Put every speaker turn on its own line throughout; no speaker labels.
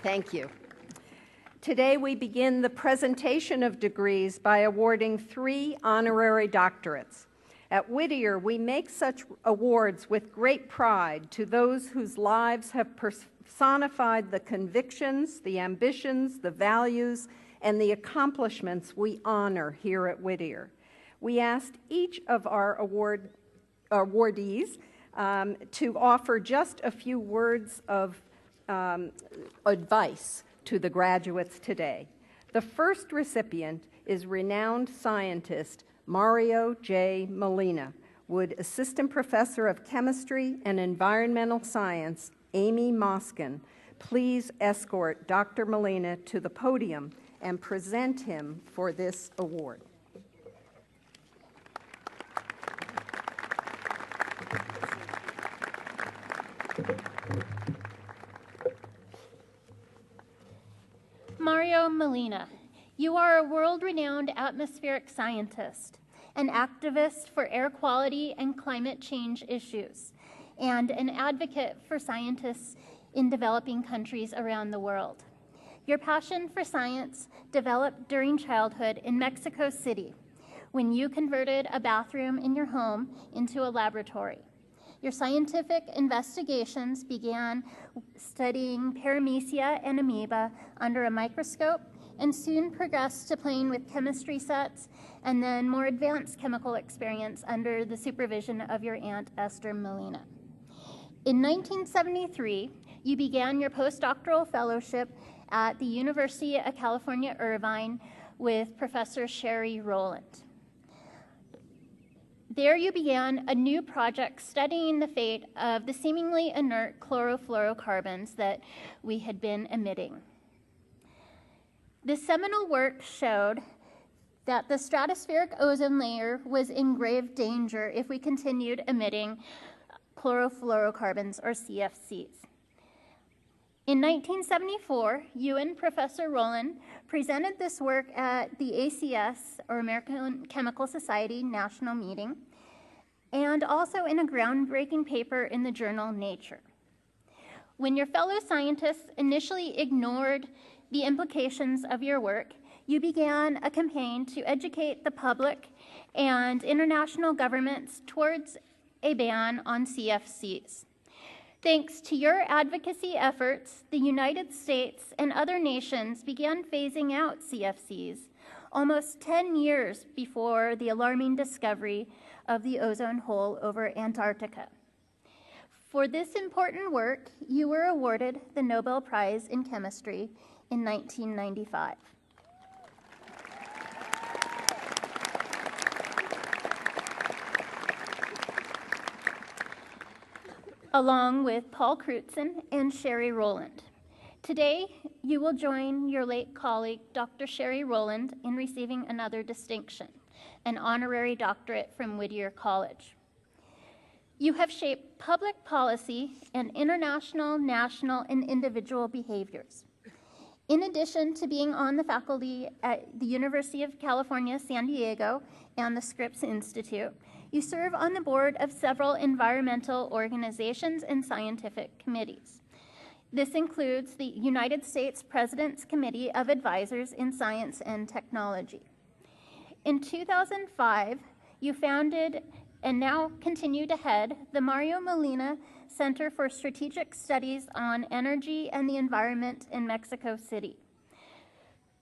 Thank you. Today we begin the presentation of degrees by awarding 3 honorary doctorates. At Whittier, we make such awards with great pride to those whose lives have personified the convictions, the ambitions, the values, and the accomplishments we honor here at Whittier. We asked each of our awardees to offer just a few words of advice to the graduates today. The first recipient is renowned scientist Mario J. Molina, would Assistant Professor of Chemistry and Environmental Science Amy Moskin please escort Dr. Molina to the podium and present him for this award.
Mario Molina, you are a world-renowned atmospheric scientist, an activist for air quality and climate change issues, and an advocate for scientists in developing countries around the world. Your passion for science developed during childhood in Mexico City, when you converted a bathroom in your home into a laboratory. Your scientific investigations began studying paramecia and amoeba under a microscope and soon progressed to playing with chemistry sets and then more advanced chemical experience under the supervision of your aunt Esther Molina. In 1973, you began your postdoctoral fellowship at the University of California, Irvine with Professor Sherry Rowland. There you began a new project studying the fate of the seemingly inert chlorofluorocarbons that we had been emitting. This seminal work showed that the stratospheric ozone layer was in grave danger if we continued emitting chlorofluorocarbons, or CFCs. In 1974, you and Professor Rowland presented this work at the ACS, or American Chemical Society, national meeting, and also in a groundbreaking paper in the journal Nature. When your fellow scientists initially ignored the implications of your work, you began a campaign to educate the public and international governments towards a ban on CFCs. Thanks to your advocacy efforts, the United States and other nations began phasing out CFCs almost 10 years before the alarming discovery of the ozone hole over Antarctica. For this important work, you were awarded the Nobel Prize in Chemistry in 1995. Along with Paul Crutzen and Sherry Rowland. Today, you will join your late colleague, Dr. Sherry Rowland, in receiving another distinction, an honorary doctorate from Whittier College. You have shaped public policy and international, national, and individual behaviors. In addition to being on the faculty at the University of California, San Diego, and the Scripps Institute, you serve on the board of several environmental organizations and scientific committees. This includes the United States President's Committee of Advisors in Science and Technology. In 2005, you founded and now continue to head the Mario Molina Center for Strategic Studies on Energy and the Environment in Mexico City.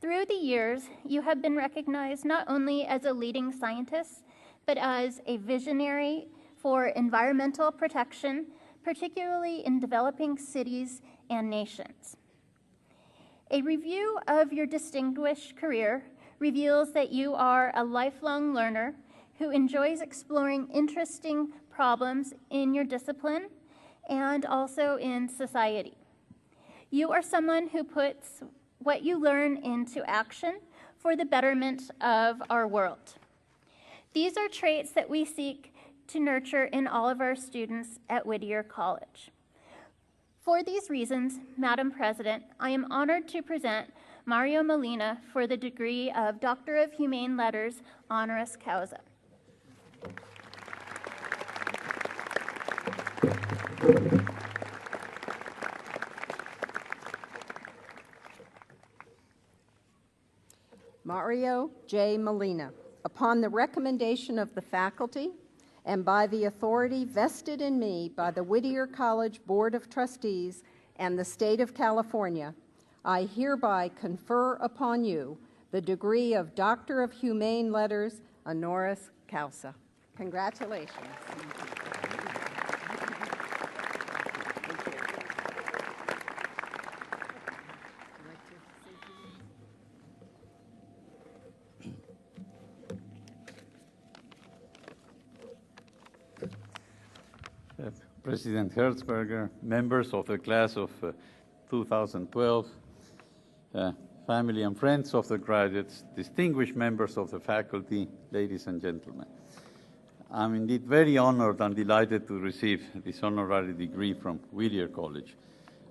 Through the years, you have been recognized not only as a leading scientist, but as a visionary for environmental protection, particularly in developing cities and nations. A review of your distinguished career reveals that you are a lifelong learner who enjoys exploring interesting problems in your discipline and also in society. You are someone who puts what you learn into action for the betterment of our world. These are traits that we seek to nurture in all of our students at Whittier College. For these reasons, Madam President, I am honored to present Mario Molina for the degree of Doctor of Humane Letters, Honoris Causa.
Mario J. Molina, upon the recommendation of the faculty and by the authority vested in me by the Whittier College Board of Trustees and the State of California, I hereby confer upon you the degree of Doctor of Humane Letters, honoris causa. Congratulations.
President Herzberger, members of the class of 2012, family and friends of the graduates, distinguished members of the faculty, ladies and gentlemen. I'm indeed very honored and delighted to receive this honorary degree from Whittier College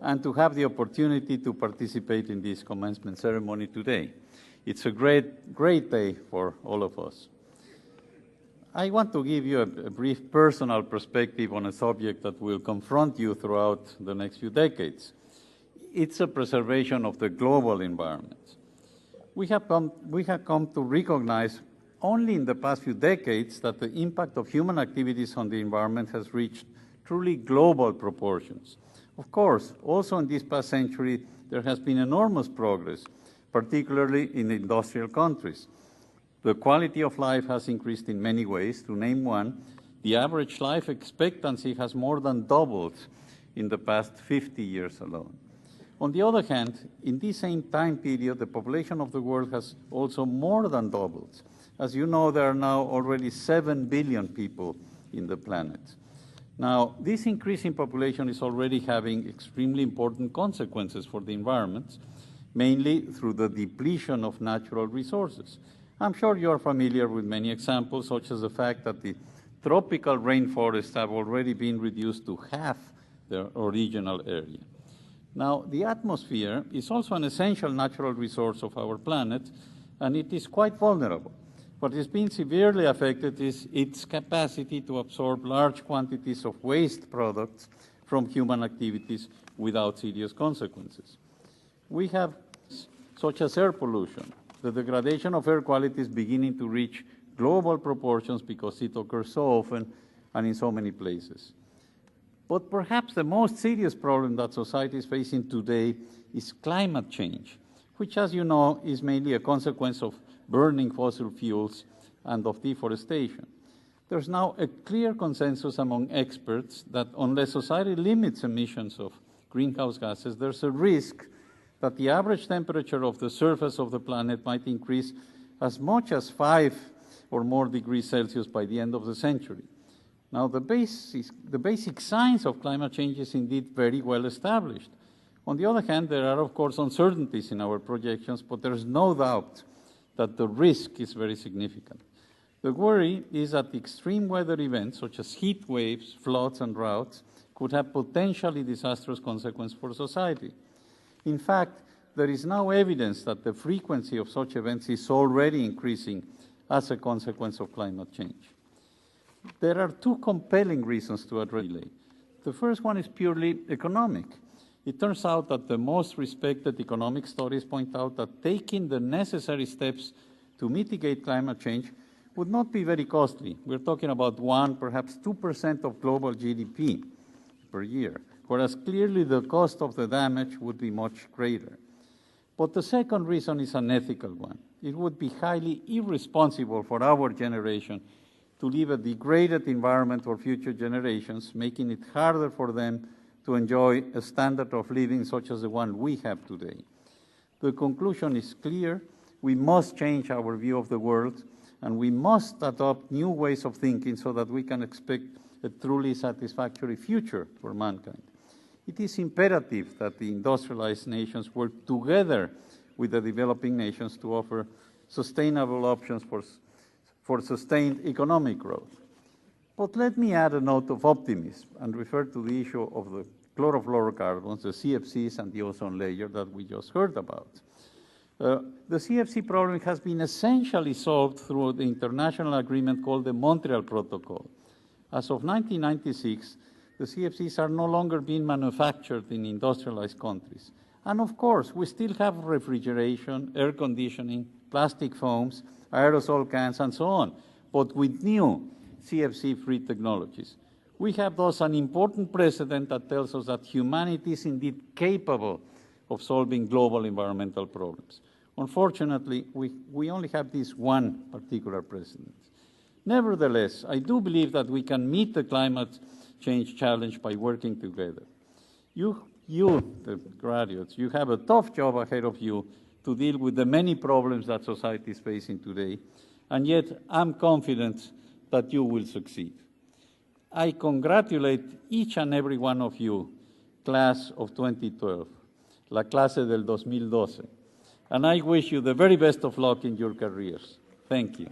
and to have the opportunity to participate in this commencement ceremony today. It's a great day for all of us. I want to give you a brief personal perspective on a subject that will confront you throughout the next few decades. It's a preservation of the global environment. We have come to recognize only in the past few decades that the impact of human activities on the environment has reached truly global proportions. Of course, also in this past century, there has been enormous progress, particularly in industrial countries. The quality of life has increased in many ways. To name one, the average life expectancy has more than doubled in the past 50 years alone. On the other hand, in this same time period, the population of the world has also more than doubled. As you know, there are now already 7 billion people in the planet. Now, this increase in population is already having extremely important consequences for the environment, mainly through the depletion of natural resources. I'm sure you're familiar with many examples, such as the fact that the tropical rainforests have already been reduced to half their original area. Now, the atmosphere is also an essential natural resource of our planet, and it is quite vulnerable. What has been severely affected is its capacity to absorb large quantities of waste products from human activities without serious consequences. We have such as air pollution. The degradation of air quality is beginning to reach global proportions because it occurs so often and in so many places. But perhaps the most serious problem that society is facing today is climate change, which, as you know, is mainly a consequence of burning fossil fuels and of deforestation. There's now a clear consensus among experts that unless society limits emissions of greenhouse gases, there's a risk that the average temperature of the surface of the planet might increase as much as 5 or more degrees Celsius by the end of the century. Now, the basic science of climate change is indeed very well established. On the other hand, there are, of course, uncertainties in our projections, but there's no doubt that the risk is very significant. The worry is that extreme weather events, such as heat waves, floods, and droughts, could have potentially disastrous consequences for society. In fact, there is now evidence that the frequency of such events is already increasing as a consequence of climate change. There are two compelling reasons to address delay. The first one is purely economic. It turns out that the most respected economic studies point out that taking the necessary steps to mitigate climate change would not be very costly. We're talking about 1%, perhaps 2% of global GDP per year, whereas clearly the cost of the damage would be much greater. But the second reason is an ethical one. It would be highly irresponsible for our generation to leave a degraded environment for future generations, making it harder for them to enjoy a standard of living such as the one we have today. The conclusion is clear. We must change our view of the world, and we must adopt new ways of thinking so that we can expect a truly satisfactory future for mankind. It is imperative that the industrialized nations work together with the developing nations to offer sustainable options for sustained economic growth. But let me add a note of optimism and refer to the issue of the chlorofluorocarbons, the CFCs, and the ozone layer that we just heard about. The CFC problem has been essentially solved through the international agreement called the Montreal Protocol. As of 1996, the CFCs are no longer being manufactured in industrialized countries. And of course, we still have refrigeration, air conditioning, plastic foams, aerosol cans, and so on, but with new CFC-free technologies. We have thus an important precedent that tells us that humanity is indeed capable of solving global environmental problems. Unfortunately, we only have this one particular precedent. Nevertheless, I do believe that we can meet the climate change challenge by working together. You, the graduates, you have a tough job ahead of you to deal with the many problems that society is facing today, and yet I'm confident that you will succeed. I congratulate each and every one of you, class of 2012, la clase del 2012, and I wish you the very best of luck in your careers. Thank you.